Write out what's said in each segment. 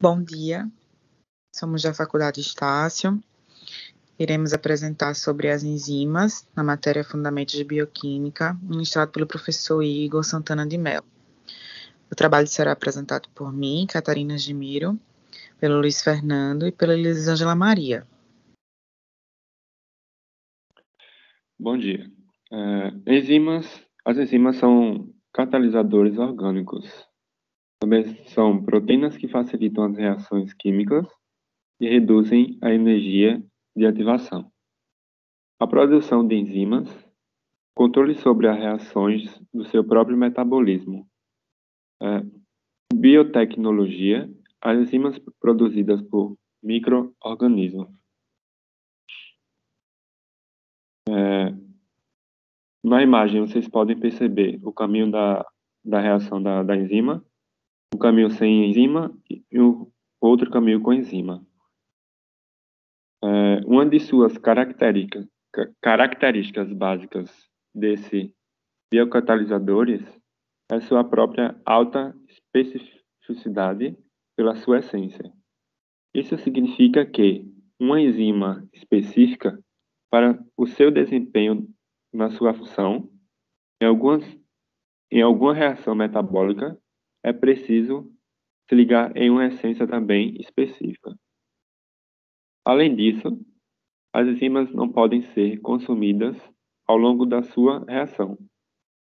Bom dia, somos da Faculdade Estácio. Iremos apresentar sobre as enzimas na matéria Fundamentos de Bioquímica, ministrado pelo professor Igor Santana de Mello. O trabalho será apresentado por mim, Catarina Gemiro, pelo Luiz Fernando e pela Elisângela Maria. Bom dia. As enzimas são catalisadores orgânicos. Também são proteínas que facilitam as reações químicas e reduzem a energia de ativação. A produção de enzimas, controle sobre as reações do seu próprio metabolismo. Biotecnologia, as enzimas produzidas por micro-organismos. Na imagem, vocês podem perceber o caminho da reação da enzima, um caminho sem enzima e o outro caminho com enzima. Uma de suas características básicas desse biocatalisadores é sua própria alta especificidade pela sua essência. Isso significa que uma enzima específica para o seu desempenho na sua função, em alguma reação metabólica, é preciso se ligar em uma essência também específica. Além disso, as enzimas não podem ser consumidas ao longo da sua reação,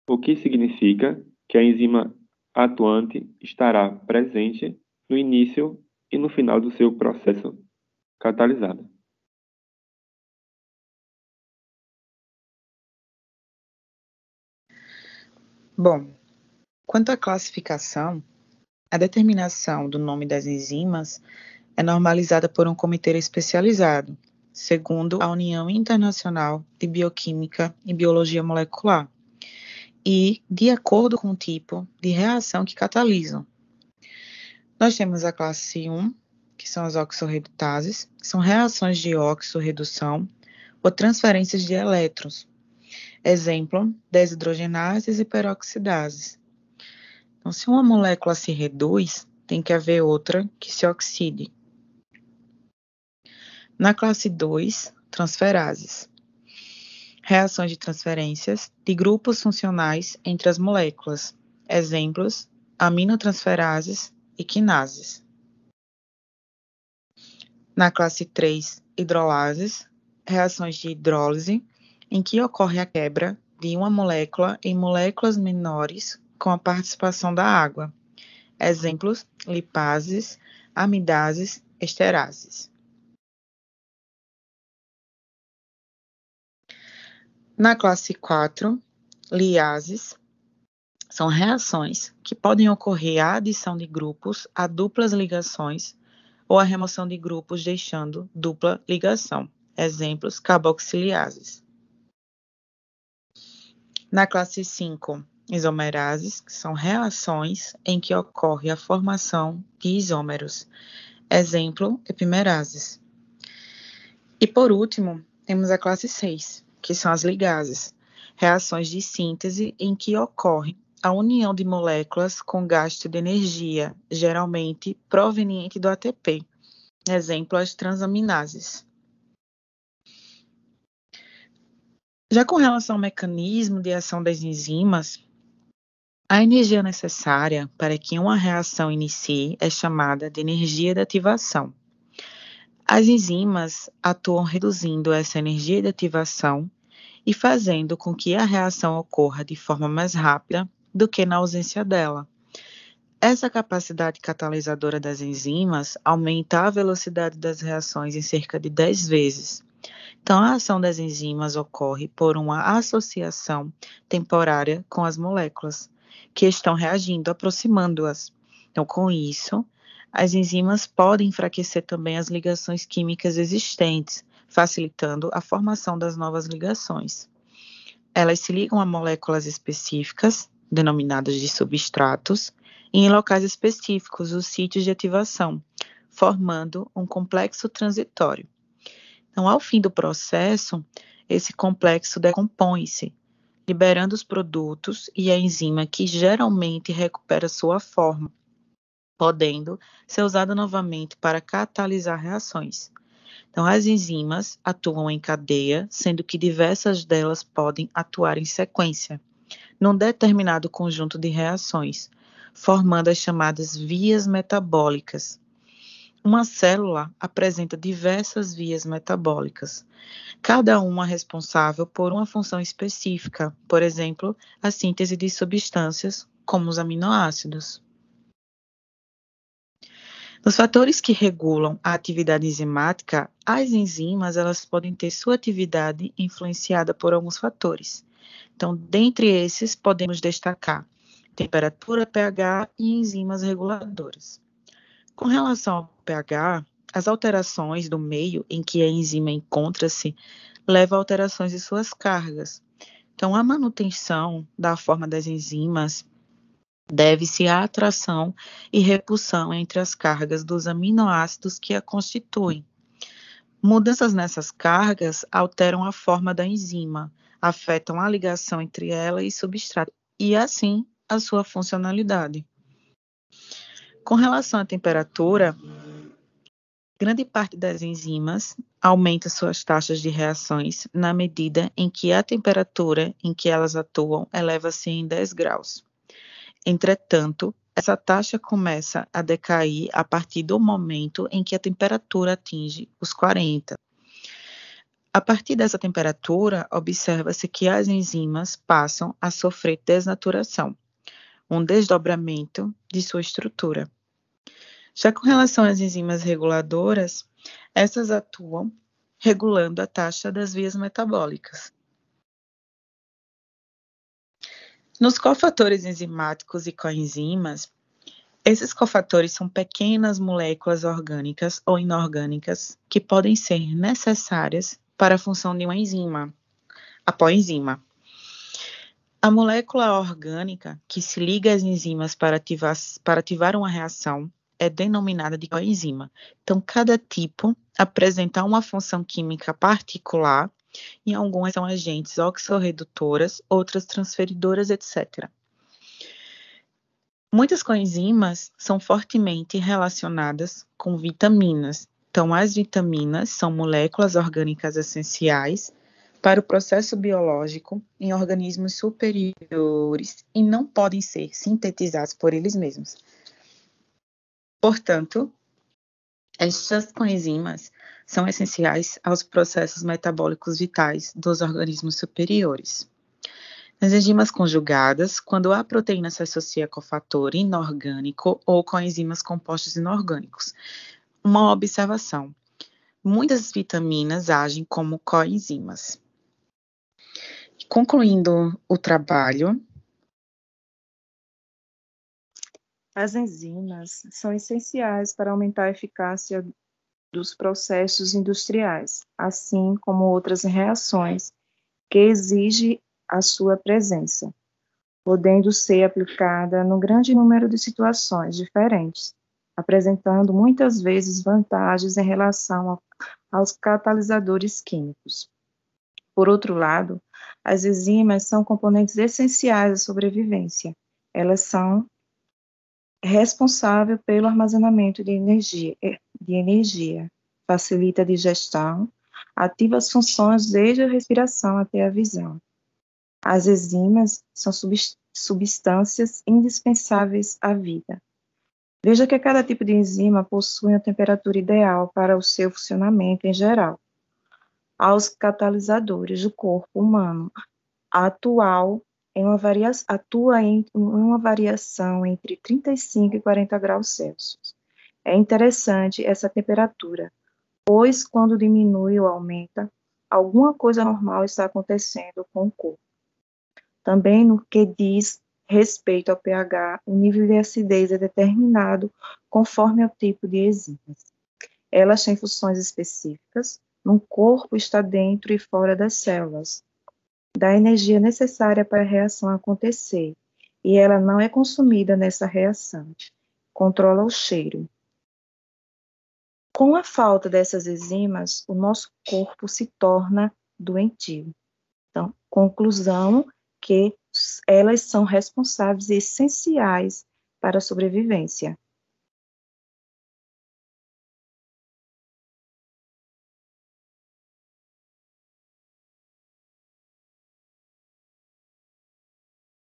o que significa que a enzima atuante estará presente no início e no final do seu processo catalisado. Bom, quanto à classificação, a determinação do nome das enzimas é normalizada por um comitê especializado, segundo a União Internacional de Bioquímica e Biologia Molecular, e de acordo com o tipo de reação que catalisam. Nós temos a classe 1, que são as oxorredutases, que são reações de oxorredução ou transferências de elétrons. Exemplo, desidrogenases e peroxidases. Então, se uma molécula se reduz, tem que haver outra que se oxide. Na classe 2, transferases. Reações de transferências de grupos funcionais entre as moléculas. Exemplos, aminotransferases e quinases. Na classe 3, hidrolases. Reações de hidrólise, em que ocorre a quebra de uma molécula em moléculas menores com a participação da água. Exemplos, lipases, amidases, esterases. Na classe 4, liases, são reações que podem ocorrer a adição de grupos a duplas ligações ou a remoção de grupos deixando dupla ligação. Exemplos, carboxiliases. Na classe 5, isomerases, que são reações em que ocorre a formação de isômeros. Exemplo, epimerases. E por último, temos a classe 6, que são as ligases, reações de síntese em que ocorre a união de moléculas com gasto de energia, geralmente proveniente do ATP. Exemplo, as transaminases. Já com relação ao mecanismo de ação das enzimas, a energia necessária para que uma reação inicie é chamada de energia de ativação. As enzimas atuam reduzindo essa energia de ativação e fazendo com que a reação ocorra de forma mais rápida do que na ausência dela. Essa capacidade catalisadora das enzimas aumenta a velocidade das reações em cerca de 10 vezes. Então, a ação das enzimas ocorre por uma associação temporária com as moléculas, que estão reagindo, aproximando-as. Então, com isso, as enzimas podem enfraquecer também as ligações químicas existentes, facilitando a formação das novas ligações. Elas se ligam a moléculas específicas, denominadas de substratos, e em locais específicos, os sítios de ativação, formando um complexo transitório. Então, ao fim do processo, esse complexo decompõe-se, liberando os produtos e a enzima que geralmente recupera sua forma. podendo ser usada novamente para catalisar reações. Então, as enzimas atuam em cadeia, sendo que diversas delas podem atuar em sequência, num determinado conjunto de reações, formando as chamadas vias metabólicas. Uma célula apresenta diversas vias metabólicas, cada uma responsável por uma função específica, por exemplo, a síntese de substâncias, como os aminoácidos. Nos fatores que regulam a atividade enzimática, as enzimas elas podem ter sua atividade influenciada por alguns fatores. Então, dentre esses, podemos destacar temperatura, pH e enzimas reguladoras. Com relação ao pH, as alterações do meio em que a enzima encontra-se levam a alterações de suas cargas. Então, a manutenção da forma das enzimas deve-se à atração e repulsão entre as cargas dos aminoácidos que a constituem. Mudanças nessas cargas alteram a forma da enzima, afetam a ligação entre ela e substrato, e assim a sua funcionalidade. Com relação à temperatura, grande parte das enzimas aumenta suas taxas de reações na medida em que a temperatura em que elas atuam eleva-se em 10 graus. Entretanto, essa taxa começa a decair a partir do momento em que a temperatura atinge os 40. A partir dessa temperatura, observa-se que as enzimas passam a sofrer desnaturação, um desdobramento de sua estrutura. Já com relação às enzimas reguladoras, essas atuam regulando a taxa das vias metabólicas. Nos cofatores enzimáticos e coenzimas, esses cofatores são pequenas moléculas orgânicas ou inorgânicas que podem ser necessárias para a função de uma enzima, a coenzima. A molécula orgânica que se liga às enzimas para ativar uma reação é denominada de coenzima. Então, cada tipo apresenta uma função química particular e algumas são agentes oxorredutoras, outras transferidoras, etc. Muitas coenzimas são fortemente relacionadas com vitaminas. Então, as vitaminas são moléculas orgânicas essenciais para o processo biológico em organismos superiores e não podem ser sintetizados por eles mesmos. Portanto, estas coenzimas são essenciais aos processos metabólicos vitais dos organismos superiores. Nas enzimas conjugadas, quando a proteína se associa com fator inorgânico ou com enzimas compostos inorgânicos. Uma observação: muitas vitaminas agem como coenzimas. Concluindo o trabalho, as enzimas são essenciais para aumentar a eficácia dos processos industriais, assim como outras reações que exigem a sua presença, podendo ser aplicada num grande número de situações diferentes, apresentando muitas vezes vantagens em relação aos catalisadores químicos. Por outro lado, as enzimas são componentes essenciais à sobrevivência. Elas são responsáveis pelo armazenamento de energia, facilita a digestão, ativa as funções desde a respiração até a visão. As enzimas são substâncias indispensáveis à vida. Veja que cada tipo de enzima possui uma temperatura ideal para o seu funcionamento em geral. Aos catalisadores do corpo humano, atua em uma variação entre 35 e 40 graus Celsius. É interessante essa temperatura, pois quando diminui ou aumenta, alguma coisa normal está acontecendo com o corpo. Também no que diz respeito ao pH, o nível de acidez é determinado conforme o tipo de enzimas. Elas têm funções específicas, no corpo está dentro e fora das células, dá energia necessária para a reação acontecer, e ela não é consumida nessa reação. Controla o cheiro. Com a falta dessas enzimas, o nosso corpo se torna doentio. Então, conclusão que elas são responsáveis e essenciais para a sobrevivência.